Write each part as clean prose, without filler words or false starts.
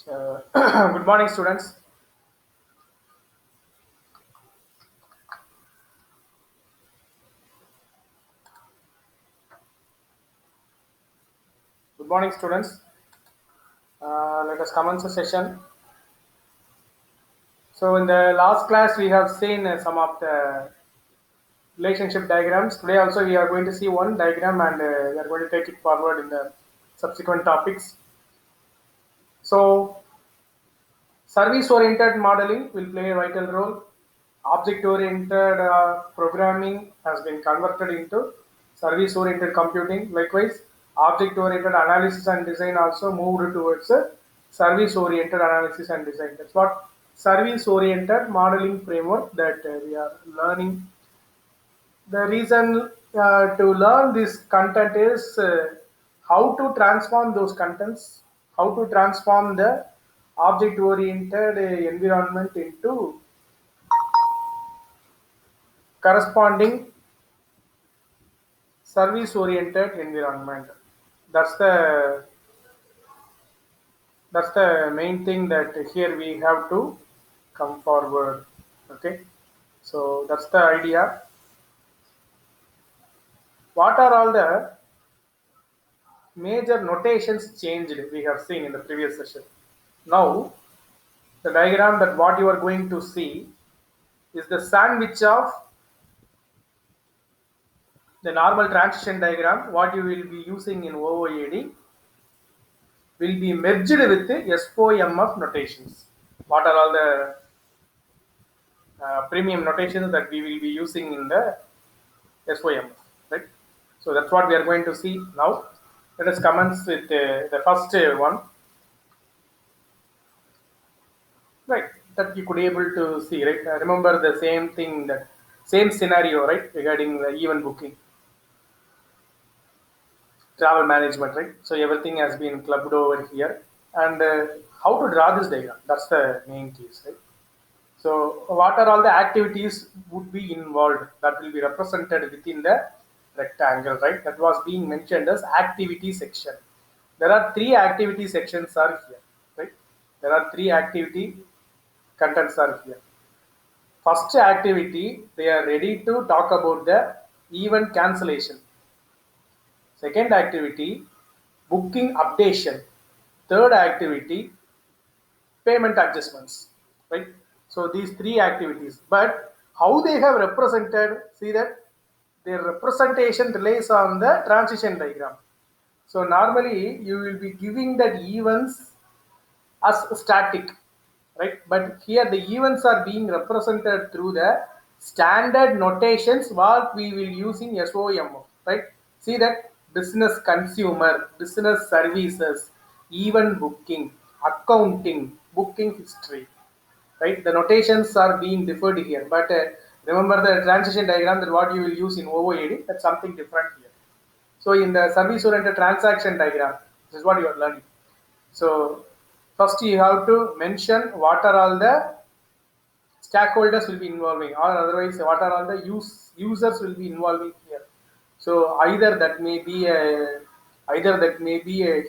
Good morning, students. Good morning, students. Let us commence the session. So, in the last class, we have seen some of the relationship diagrams. Today, also, we are going to see one diagram and we are going to take it forward in the subsequent topics. So, service-oriented modeling will play a vital role. Object-oriented programming has been converted into service-oriented computing. Likewise, object-oriented analysis and design also moved towards service-oriented analysis and design. That's what service-oriented modeling framework that we are learning. The reason to learn this content is how to transform those contents, how to transform the object-oriented environment into corresponding service oriented environment. That's the that's the main thing that here we have to come forward. Okay, so that's the idea. What are all the major notations changed we have seen in the previous session? Now the diagram that what you are going to see is the sandwich of the normal transition diagram what you will be using in OOAD will be merged with the SOMF notations. What are all the premium notations that we will be using in the SOMF, right? So that's what we are going to see now. Let us commence with the first one, right? That you could able to see, right? Remember the same thing, that same scenario, right? Regarding the event booking, travel management, right? So everything has been clubbed over here, and how to draw this diagram. That's the main case, right? So what are all the activities would be involved that will be represented within the rectangle, right? That was being mentioned as activity section. There are three activity sections are here, right? There are three activity contents are here. First activity, they are ready to talk about the event cancellation. Second activity, booking updation. Third activity, payment adjustments, right? So these three activities, but how they have represented, see that their representation relies on the transition diagram. So normally you will be giving that events as static, right? But here the events are being represented through the standard notations what we will use in SOMO, right? See that business consumer, business services, event booking, accounting, booking history, right? The notations are being differed here, but remember the transition diagram that what you will use in OOAD, that's something different here. So in the service oriented transaction diagram, this is what you are learning. So first you have to mention what are all the stakeholders will be involving, or otherwise what are all the users will be involving here. So either that may be a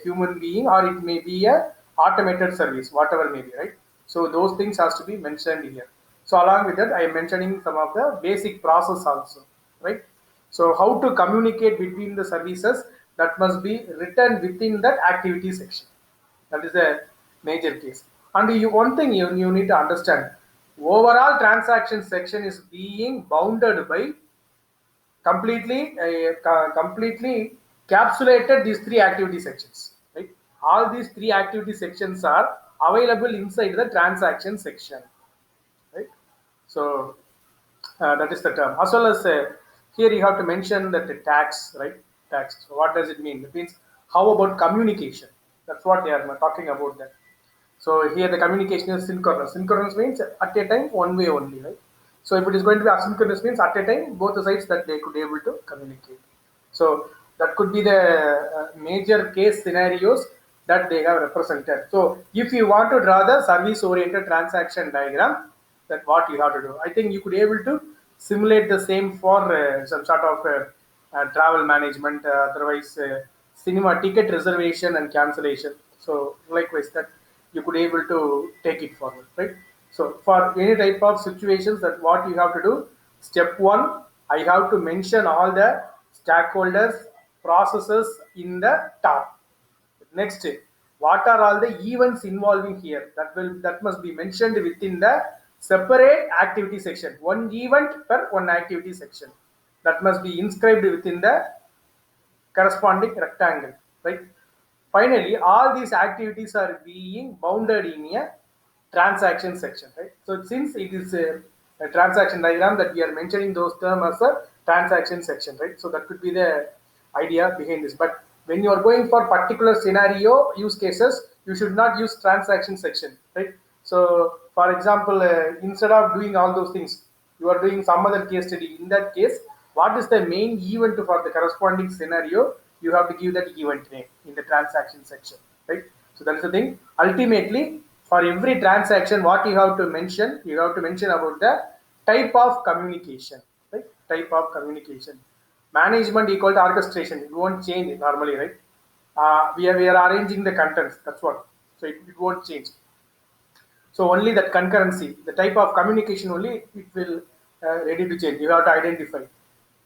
human being or it may be a automated service, whatever may be, right? So those things has to be mentioned here. So along with that, I am mentioning some of the basic process also, right? So how to communicate between the services, that must be written within that activity section. That is a major case. And one thing you need to understand, overall transaction section is being bounded by completely capsulated these three activity sections, right? All these three activity sections are available inside the transaction section, right? So that is the term. As well as here you have to mention that the tax, right? Tax. So what does it mean? It means how about communication? That's what they are talking about that. So here the communication is synchronous. Synchronous means at a time one way only, right? So if it is going to be asynchronous means at a time both the sides that they could be able to communicate. So that could be the major case scenarios that they have represented. So if you want to draw the service oriented transaction diagram, that what you have to do. I think you could be able to simulate the same for some sort of travel management, otherwise cinema ticket reservation and cancellation. So likewise that you could able to take it forward, right? So for any type of situations, that what you have to do, step one, I have to mention all the stakeholders, processes in the top. Next, what are all the events involving here? That must be mentioned within the separate activity section. One event per one activity section. That must be inscribed within the corresponding rectangle, right? Finally, all these activities are being bounded in a transaction section, right? So since it is a transaction diagram, that we are mentioning those terms as a transaction section, right? So that could be the idea behind this. But when you are going for particular scenario use cases, you should not use transaction section, right? So for example, instead of doing all those things, you are doing some other case study. In that case, what is the main event for the corresponding scenario? You have to give that event name in the transaction section, right? So that's the thing. Ultimately, for every transaction, what you have to mention, about the type of communication, right? Type of communication. Management equal to orchestration. It won't change normally, right? We are arranging the contents. That's what. So it won't change. So only that concurrency, the type of communication only, it will ready to change. You have to identify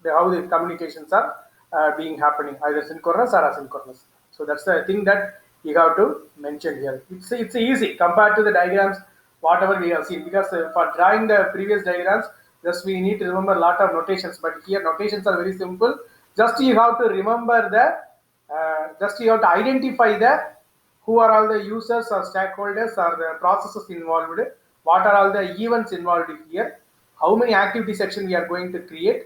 how the communications are being happening, either synchronous or asynchronous. So that's the thing that you have to mention here. It's easy compared to the diagrams, whatever we have seen, because for drawing the previous diagrams, just we need to remember a lot of notations. But here notations are very simple. Just you have to remember just you have to identify the who are all the users or stakeholders or the processes involved, what are all the events involved here, how many activity section we are going to create,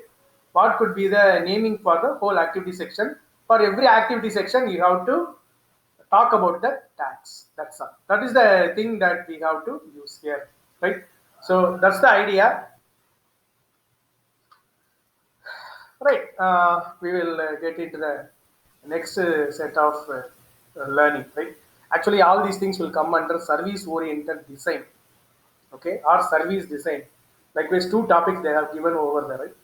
what could be the naming for the whole activity section. For every activity section, you have to talk about the tags. That's all. That is the thing that we have to use here, right? So that's the idea, right? We will get into the next set of learning, right? Actually, all these things will come under service oriented design, okay, or service design. Likewise, two topics they have given over there, right?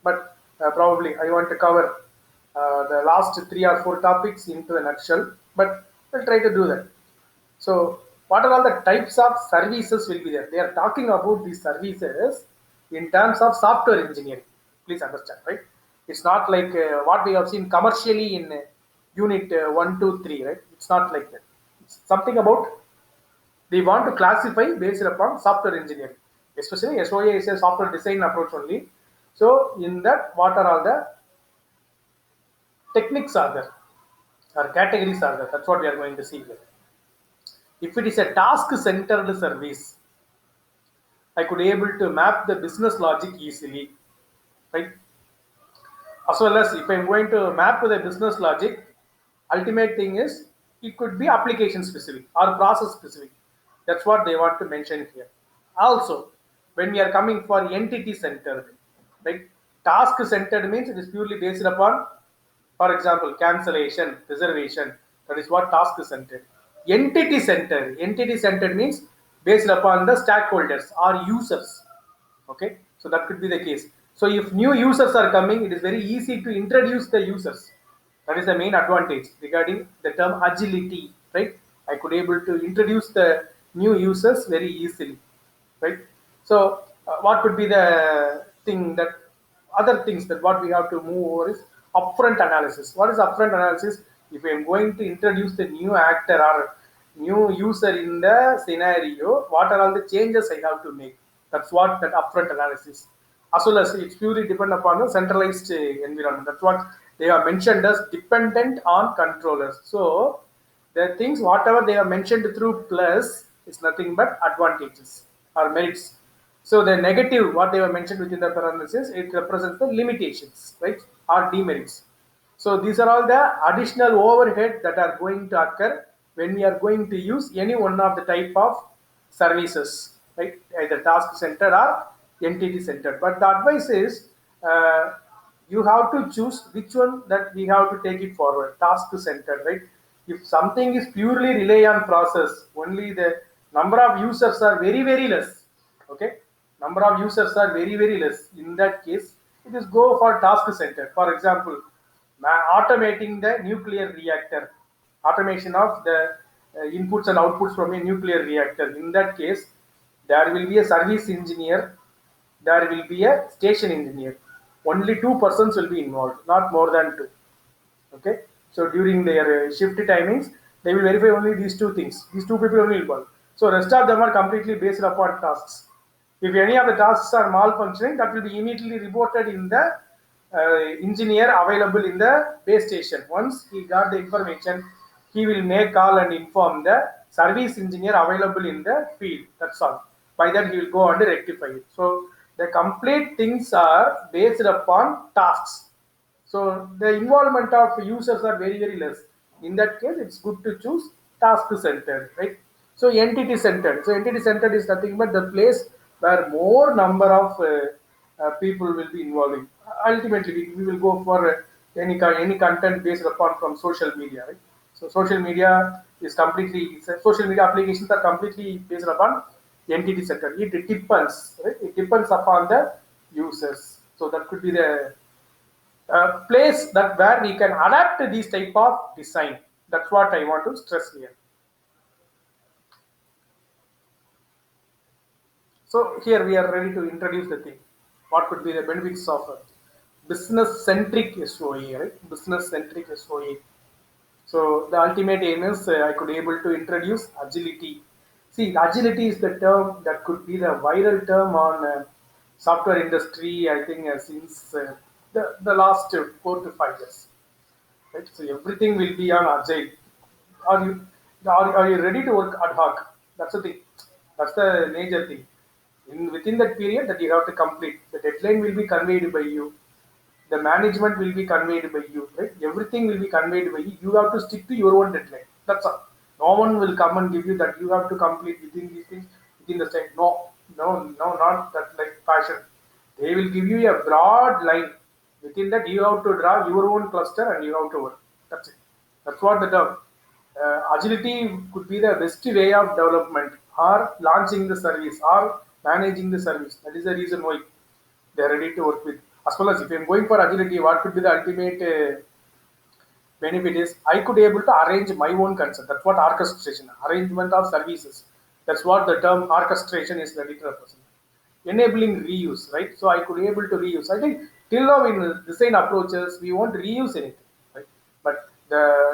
But probably I want to cover the last 3 or 4 topics into a nutshell, but we'll try to do that. So what are all the types of services will be there? They are talking about these services in terms of software engineering. Please understand, right? It's not like what we have seen commercially in unit 1, 2, 3, right? It's not like that. It's something about they want to classify based upon software engineering. Especially SOA is a software design approach only. So in that, what are all the techniques are there or categories are there? That's what we are going to see here. If it is a task-centered service, I could able to map the business logic easily, right? As well as if I'm going to map to the business logic, ultimate thing is it could be application specific or process specific. That's what they want to mention here. Also, when we are coming for entity centered, right? Task centered means it is purely based upon, for example, cancellation, reservation. That is what task centered. Entity centered means based upon the stakeholders or users. Okay, so that could be the case. So if new users are coming, it is very easy to introduce the users. That is the main advantage regarding the term agility, right? I could able to introduce the new users very easily, right? So what could be the thing that other things that what we have to move over is upfront analysis. What is upfront analysis? If I am going to introduce the new actor or new user in the scenario, what are all the changes I have to make? That's what that upfront analysis. As well as it's purely depend upon the centralized environment. That's what they are mentioned as dependent on controllers. So the things whatever they are mentioned through plus is nothing but advantages or merits. So the negative, what they were mentioned within the parenthesis, it represents the limitations, right, or demerits. So these are all the additional overhead that are going to occur when we are going to use any one of the type of services, right, either task centered or entity centered. But the advice is you have to choose which one that we have to take it forward, task centered, right? If something is purely rely on process, only the number of users are very, very less. Okay, number of users are very, very less. In that case, it is go for task centered. For example, automating the nuclear reactor, automation of the inputs and outputs from a nuclear reactor. In that case, there will be a service engineer, there will be a station engineer. Only two persons will be involved, not more than two. Okay, so during their shift timings, they will verify only these two things. These two people only involved. So rest of them are completely based upon tasks. If any of the tasks are malfunctioning, that will be immediately reported in the engineer available in the base station. Once he got the information, he will make call and inform the service engineer available in the field. That's all. By that, he will go and rectify it. So the complete things are based upon tasks. So the involvement of users are very, very less. In that case, it's good to choose task-centered, right? So entity-centered. So entity-centered is nothing but the place where more number of people will be involving. Ultimately, we will go for any content based upon from social media, right? So social media is completely social media applications are completely based upon entity-centered. It depends, right? It depends upon the users. So that could be the place that where we can adapt these type of design. That's what I want to stress here. So here we are ready to introduce the thing. What could be the benefits of a business-centric SOA, right? Business-centric SOA. So the ultimate aim is I could able to introduce agility. See, agility is the term that could be the viral term on software industry. I think since the last 4 to 5 years. Right? So everything will be on agile. Are you are you ready to work ad hoc? That's the thing. That's the major thing. Within that period that you have to complete, the deadline will be conveyed by you. The management will be conveyed by you. Right? Everything will be conveyed by you. You have to stick to your own deadline. That's all. No one will come and give you that you have to complete within these things within the time. No, no, not that like fashion. They will give you a broad line. Within that, you have to draw your own cluster and you have to work. That's it. That's what the term. Agility could be the best way of development or launching the service or managing the service. That is the reason why they are ready to work with. As well as if I am going for agility, what could be the ultimate benefit is I could able to arrange my own concern. That's what orchestration, arrangement of services. That's what the term orchestration is ready to represent. Enabling reuse, right? So I could able to reuse. I think till now in design approaches we won't reuse anything, right? But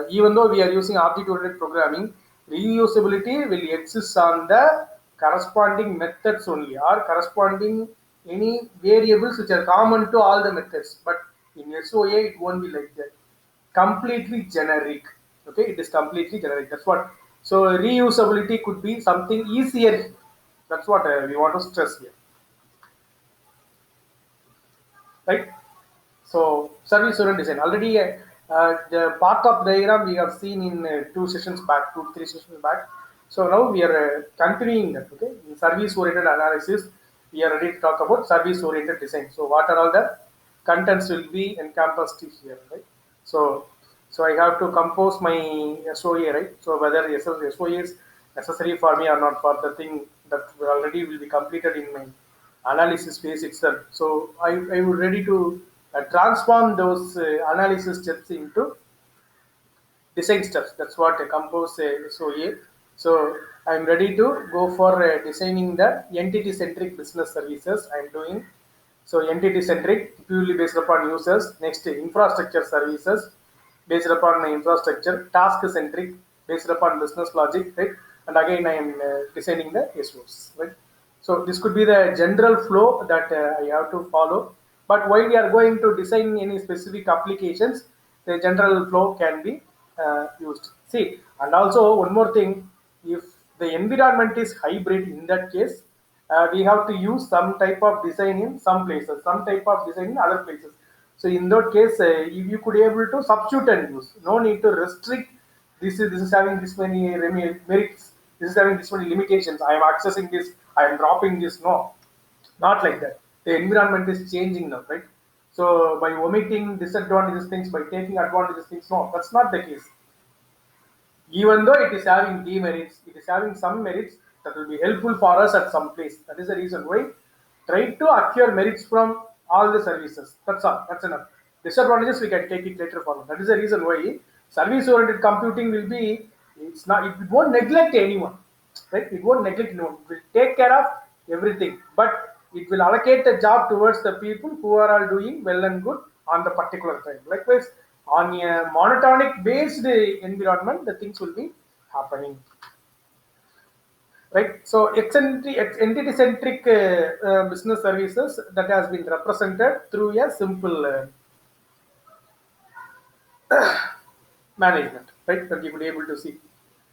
even though we are using object-oriented programming, reusability will exist on the corresponding methods only or corresponding any variables which are common to all the methods. But in SOA it won't be like that. Completely generic. Okay, it is completely generic. That's what. So reusability could be something easier. That's what we want to stress here, right? So service oriented design. Already the part of diagram we have seen in 2 sessions back, 2 3 sessions back. So now we are continuing that. Okay, in service oriented analysis, we are ready to talk about service oriented design. So what are all the contents will be encompassed here, right? So so I have to compose my SOA, right? So whether SOA is necessary for me or not for the thing that already will be completed in my analysis phase itself. So I would ready to transform those analysis steps into design steps. That's what a compose SOA. So I'm ready to go for designing the entity-centric business services. I'm doing so entity-centric purely based upon users. Next, infrastructure services based upon the infrastructure. Task-centric based upon business logic, right? And again, I am designing the SOs, right? So this could be the general flow that I have to follow. But while we are going to design any specific applications, the general flow can be used. See, and also one more thing, if the environment is hybrid, in that case, we have to use some type of design in some places, some type of design in other places. So in that case, if you could able to substitute and use, no need to restrict. This is having this many merits. This is having this many limitations. I am accessing this. I am dropping this. No, not like that. The environment is changing now, right? So by omitting disadvantages things, by taking advantages things, no, that's not the case. Even though it is having demerits, it is having some merits that will be helpful for us at some place. That is the reason why try to acquire merits from all the services. That's all. That's enough. Disadvantages we can take it later for. That is the reason why service-oriented computing will be It's not. It won't neglect anyone, right? It won't neglect anyone. It will take care of everything, but it will allocate the job towards the people who are all doing well and good on the particular time. Likewise, on a monotonic based environment, the things will be happening, right? So, entity-centric business services that has been represented through a simple management, right? That you could be able to see.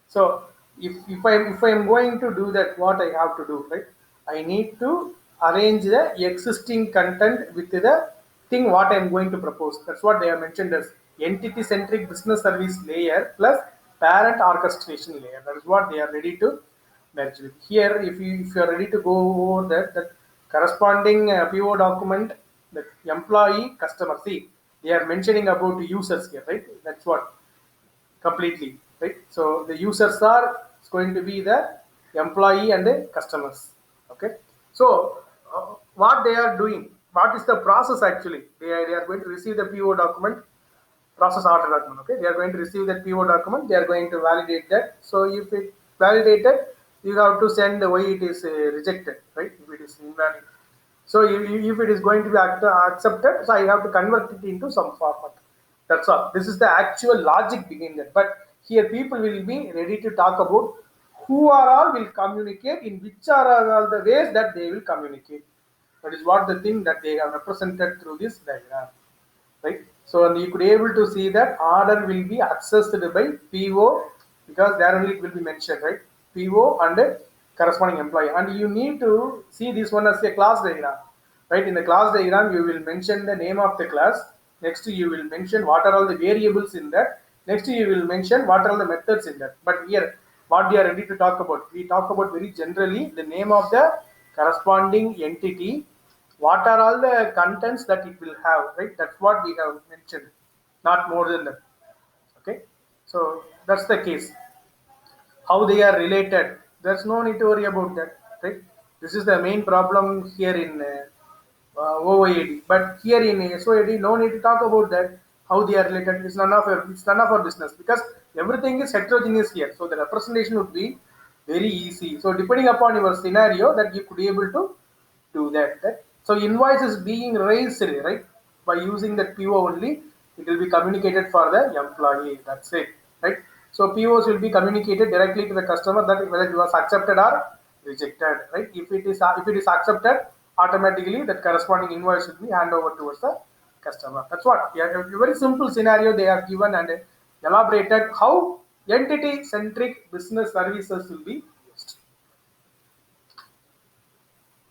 So if I am going to do that, what I have to do, right? I need to arrange the existing content with the thing what I am going to propose. That's what they have mentioned as entity-centric business service layer plus parent orchestration layer. That is what they are ready to merge with. Here, if you are ready to go over that corresponding PO document, the employee customer. See, they are mentioning about users here, right? That's what completely, right? So the users are going to be the employee and the customers. Okay. So what they are doing, what is the process actually? They are going to receive the PO document, process order document. Okay, they are going to receive that PO document. They are going to validate that. So if it validated, you have to send why it is rejected, right? If it is invalid. So if it is going to be accepted, so I have to convert it into some format. That's all. This is the actual logic behind that. But here people will be ready to talk about who are all will communicate, in which are all the ways that they will communicate. That is what the thing that they have represented through this diagram, right? So and you could able to see that order will be accessed by PO, because there only it will be mentioned, right? PO and corresponding employee, and you need to see this one as a class diagram, right? In the class diagram, you will mention the name of the class. Next, you will mention what are all the variables in that. Next, you will mention what are all the methods in that. But here, what we are ready to talk about, we talk about very generally the name of the corresponding entity, what are all the contents that it will have, right? That's what we have mentioned, not more than that. Okay, so that's the case. How they are related, there's no need to worry about that, right? This is the main problem here in OOAD, but here in SOAD, no need to talk about that, how they are related. It's none of our business, because everything is heterogeneous here, so the representation would be very easy. So depending upon your scenario, that you could be able to do that. So invoice is being raised, right? By using that PO only, it will be communicated for the employee. That's it, right? So POs will be communicated directly to the customer, that whether it was accepted or rejected, right? If it is accepted, automatically that corresponding invoice should be handed over towards the customer. That's what. Yeah, a very simple scenario they have given and elaborated how entity-centric business services will be used,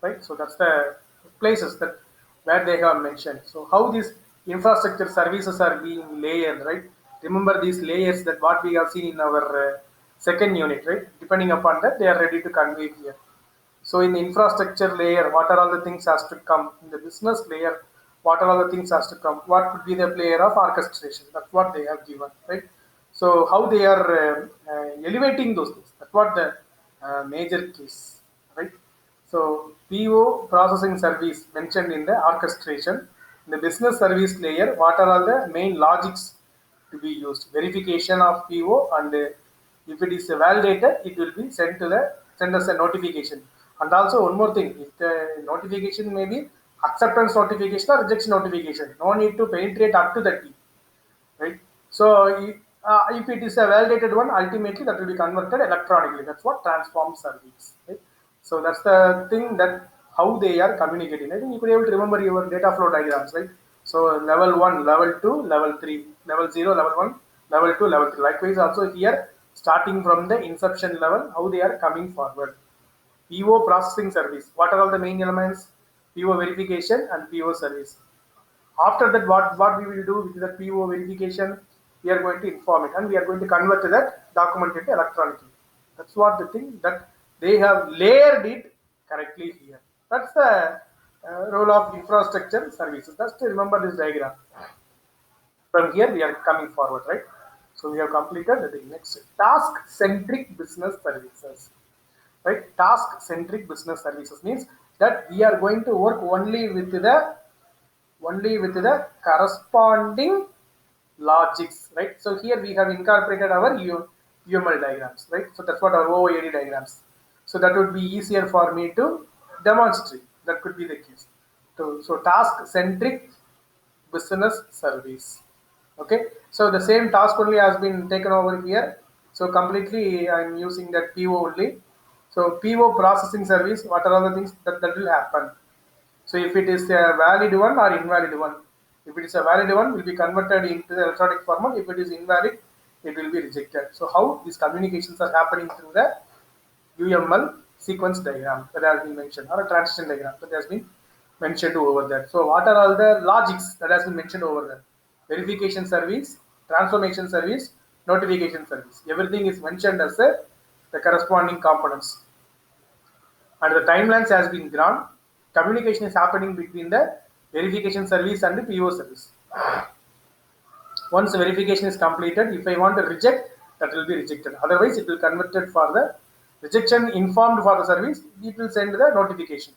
right? So that's the places that where they have mentioned. So how these infrastructure services are being layered, right? Remember these layers that what we have seen in our second unit, right? Depending upon that, they are ready to convey here. So in the infrastructure layer, what are all the things has to come? In the business layer, what are all the things has to come? What could be the layer of orchestration? That's what they have given, right? So how they are elevating those things? That's what the major case, right? So PO processing service mentioned in the orchestration. In the business service layer, what are all the main logics to be used? Verification of PO, and if it is validated, it will be send us a notification. And also one more thing, if the notification may be acceptance notification or rejection notification, no need to penetrate up to that, right? So if it is a validated one, ultimately that will be converted electronically. That's what transform service, right? So that's the thing, that how they are communicating. I think you could be able to remember your data flow diagrams, right? So level 1, level 2, level 3, level 0, level 1, level 2, level 3. Likewise also here, starting from the inception level, how they are coming forward. PO processing service, what are all the main elements? PO verification and PO service. After that, what we will do with the PO verification, we are going to inform it, and we are going to convert that document into electronically. That's what the thing, that they have layered it correctly here. That's the role of infrastructure services. Just to remember this diagram. From here we are coming forward, right? So we have completed the next task-centric business services, right? Task-centric business services means that we are going to work only with the corresponding logics, right? So here we have incorporated our UML diagrams, right? So that's what our OOAD diagrams. So that would be easier for me to demonstrate. That could be the case. So task-centric business service. Okay, so the same task only has been taken over here. So completely I'm using that PO only. So PO processing service, what are all the things that will happen? So if it is a valid one or invalid one, if it is a valid one, will be converted into the electronic format. If it is invalid, it will be rejected. So how these communications are happening through the UML sequence diagram that has been mentioned, or a transition diagram that has been mentioned over there. So what are all the logics that has been mentioned over there? Verification service, transformation service, notification service. Everything is mentioned as the corresponding components. And the timelines has been drawn. Communication is happening between the verification service and the PO service. Once the verification is completed, if I want to reject, that will be rejected. Otherwise, it will converted for the rejection informed for the service. It will send the notification.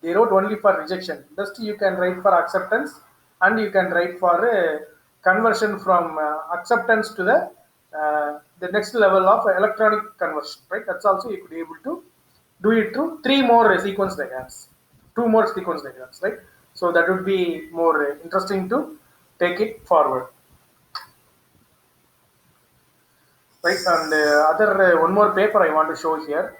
They wrote only for rejection. Just you can write for acceptance, and you can write for a conversion from acceptance to the next level of electronic conversion. Right? That's also you could be able to do it through three more sequence diagrams, two more sequence diagrams. Right? So that would be more interesting to take it forward. Right, and other one more paper I want to show here.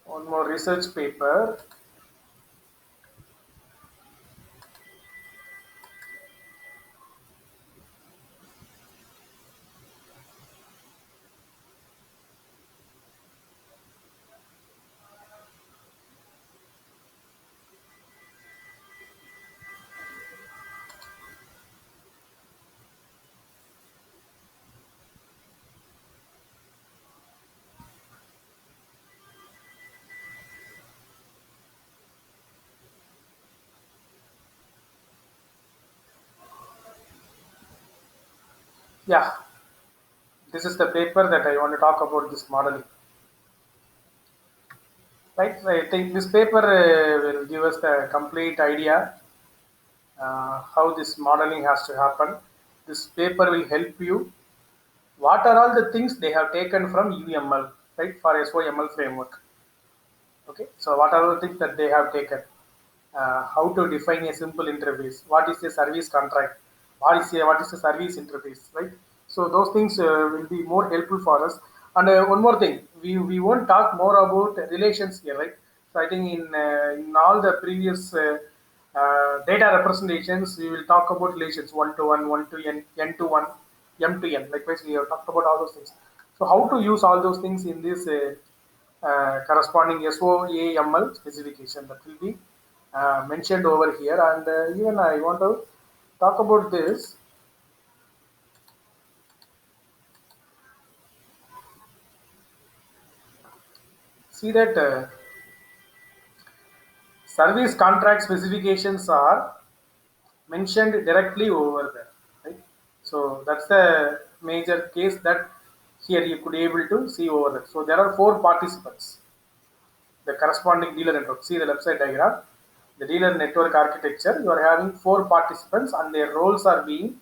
One more research paper. Yeah, this is the paper that I want to talk about this modeling. Right, I think this paper will give us the complete idea how this modeling has to happen. This paper will help you. What are all the things they have taken from UML, right, for SOAML framework? Okay, so what are the things that they have taken? How to define a simple interface? What is a service contract? What is a service interface? Right. So those things will be more helpful for us. And one more thing, we won't talk more about relations here, right? So I think in all the previous data representations, we will talk about relations one to one to n to one, m to n. Likewise, we have talked about all those things. So how to use all those things in this corresponding SOAML specification that will be mentioned over here. And even I want to talk about this. See that service contract specifications are mentioned directly over there, right? So that's the major case that here you could be able to see over there. So there are four participants, the corresponding dealer network. See the left side diagram, the dealer network architecture. You are having four participants and their roles are being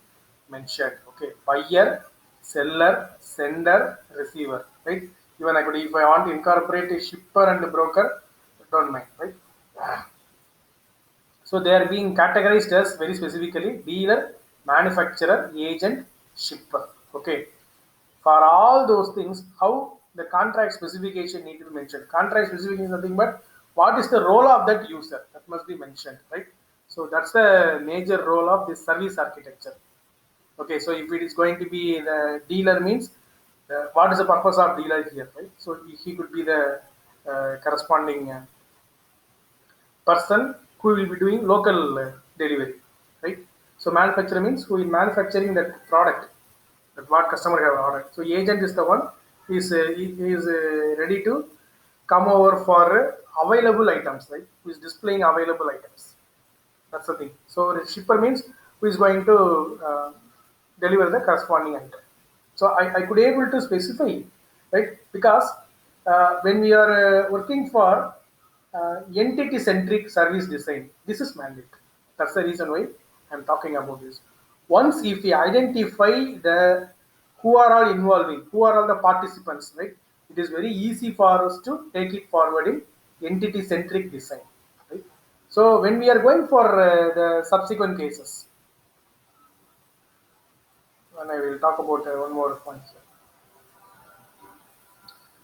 mentioned. Okay, buyer, seller, sender, receiver. Right. Even I could, if I want to incorporate a shipper and a broker, don't mind. Right. So they are being categorized as very specifically dealer, manufacturer, agent, shipper. Okay. For all those things, how the contract specification need to be mentioned. Contract specification is nothing but what is the role of that user, that must be mentioned, right? So that's the major role of this service architecture. Okay, so if it is going to be the dealer means what is the purpose of dealer here, right? So he could be the corresponding person who will be doing local delivery, right? So manufacturer means who is manufacturing that product, that what customer have ordered. So agent is the one he is ready to come over for available items, right? Who is displaying available items. That's the thing. So the shipper means who is going to deliver the corresponding item. So I could able to specify, right? Because when we are working for entity-centric service design, this is mandate. That's the reason why I'm talking about this. Once if we identify the who are all involving, who are all the participants, right? It is very easy for us to take it forward in entity-centric design, right? So when we are going for the subsequent cases, and I will talk about one more point here.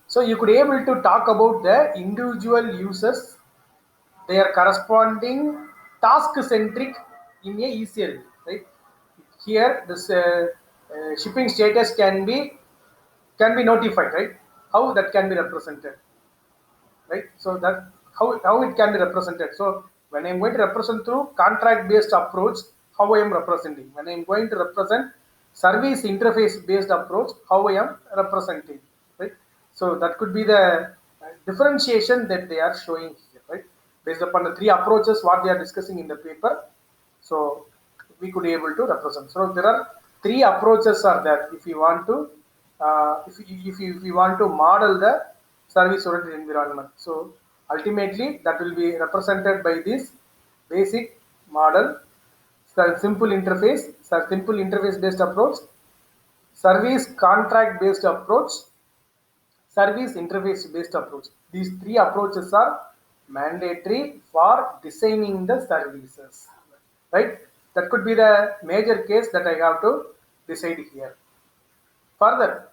So you could able to talk about the individual users, their corresponding task-centric in a easier way, right? Here, this shipping status can be notified, right? How that can be represented, right? So that how it can be represented. So when I'm going to represent through contract based approach, how I am representing. When I'm going to represent service interface based approach, how I am representing, right? So that could be the differentiation that they are showing here, right? Based upon the three approaches what they are discussing in the paper. So we could be able to represent. So there are three approaches are there if you want to if you want to model the service oriented environment. So ultimately that will be represented by this basic model, simple interface based approach, service contract based approach, service interface based approach. These three approaches are mandatory for designing the services, right? That could be the major case that I have to decide here. Further,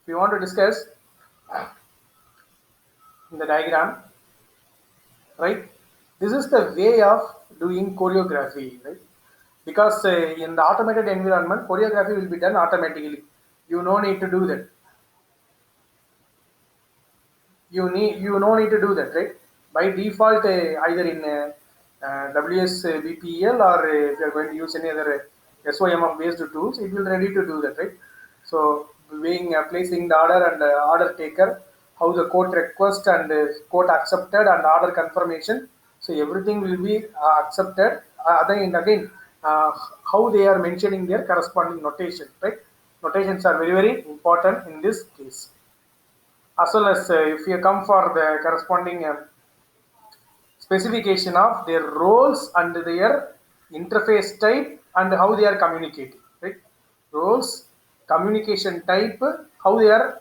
if you want to discuss in the diagram, right? This is the way of doing choreography, right? Because in the automated environment, choreography will be done automatically. You no need to do that. You no need to do that, right? By default, either in WSBPL or if you are going to use any other SOML based tools, it will ready to do that, right? So being placing the order and order taker, how the quote request and quote accepted and order confirmation. So everything will be accepted. Again, how they are mentioning their corresponding notation, right? Notations are very very important in this case. As well as if you come for the corresponding specification of their roles and their interface type and how they are communicating, right? Roles, communication type, how they are,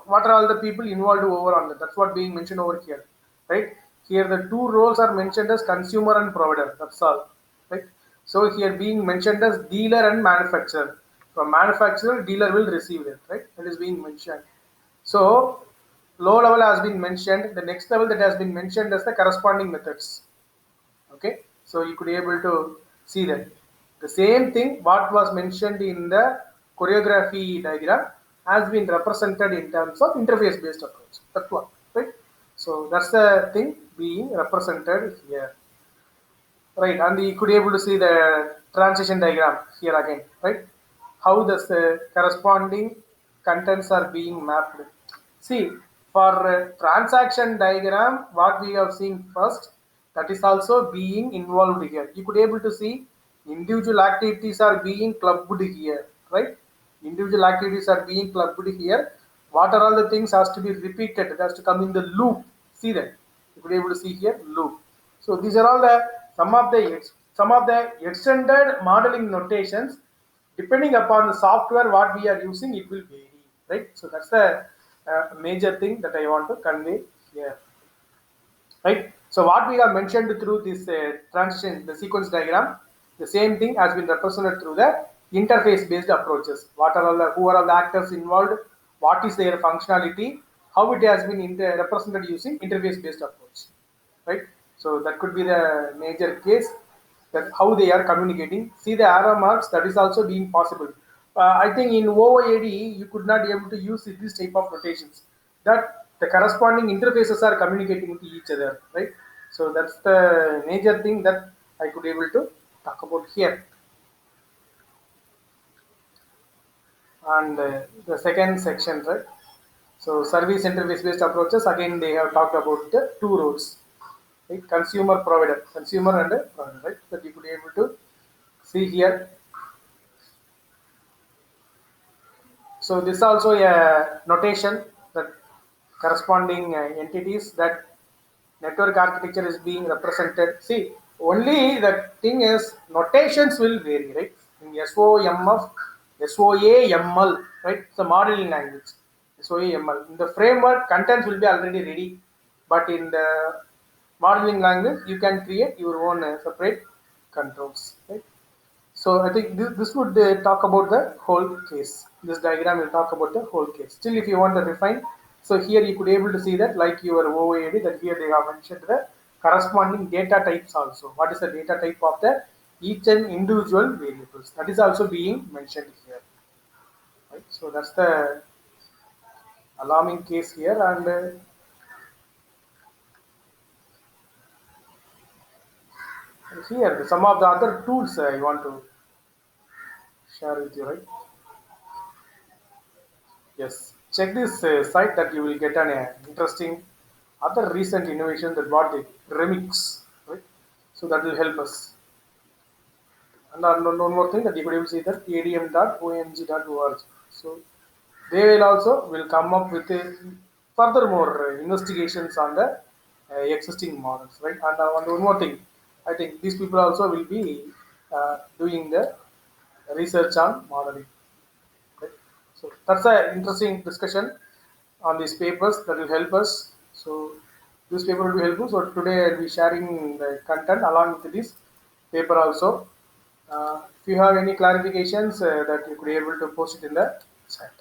what are all the people involved over on that. That's what being mentioned over here, right? Here the two roles are mentioned as consumer and provider. That's all, right? So here being mentioned as dealer and manufacturer. From manufacturer, dealer will receive it, right? That is being mentioned. So low level has been mentioned. The next level that has been mentioned is the corresponding methods. Okay, so you could be able to see that the same thing what was mentioned in the choreography diagram has been represented in terms of interface based approach. That's what, right? So that's the thing being represented here, right? And you could be able to see the transition diagram here again, right? How the corresponding contents are being mapped. See, for transaction diagram, what we have seen first, that is also being involved here. You could able to see individual activities are being clubbed here, right? Individual activities are being clubbed here. What are all the things has to be repeated? It has to come in the loop. See that? You could able to see here loop. So these are all the some of the extended modeling notations. Depending upon the software what we are using, it will vary, right? So that's the major thing that I want to convey here, right? So what we have mentioned through this transition, the sequence diagram, the same thing has been represented through the interface based approaches. What are all the, who are all the actors involved, what is their functionality, how it has been represented using interface based approach, right? So that could be the major case, that how they are communicating. See the arrow marks, that is also being possible. I think in OOAD you could not be able to use this type of notations, that the corresponding interfaces are communicating to each other, right? So that's the major thing that I could able to talk about here. And the second section, right? So service interface based approaches, again they have talked about the two roles, right? Consumer provider, consumer and provider, right? That you could be able to see here. So this also a notation that corresponding entities, that network architecture is being represented. See, only the thing is notations will vary, right? In SOMF, SOAML, right? It's a modeling language. SOAML. In the framework, contents will be already ready, but in the modeling language, you can create your own separate controls, right? So I think this would talk about the whole case. This diagram will talk about the whole case. Still, if you want to refine, so here you could able to see that like your OAD, that here they have mentioned the corresponding data types also. What is the data type of the each and individual variables? That is also being mentioned here. Right? So that's the alarming case here, and here some of the other tools I want to share with you, right? Yes, check this site that you will get an interesting other recent innovation that what they remix, right? So that will help us. And one more thing that you could able to see that adm.omg.org. So they will also will come up with a furthermore investigations on the existing models, right? And one more thing, I think these people also will be doing the research on modeling. Okay. So that's an interesting discussion on these papers that will help us. So this paper will be helpful. So today I'll be sharing the content along with this paper also. If you have any clarifications that you could be able to post it in the chat.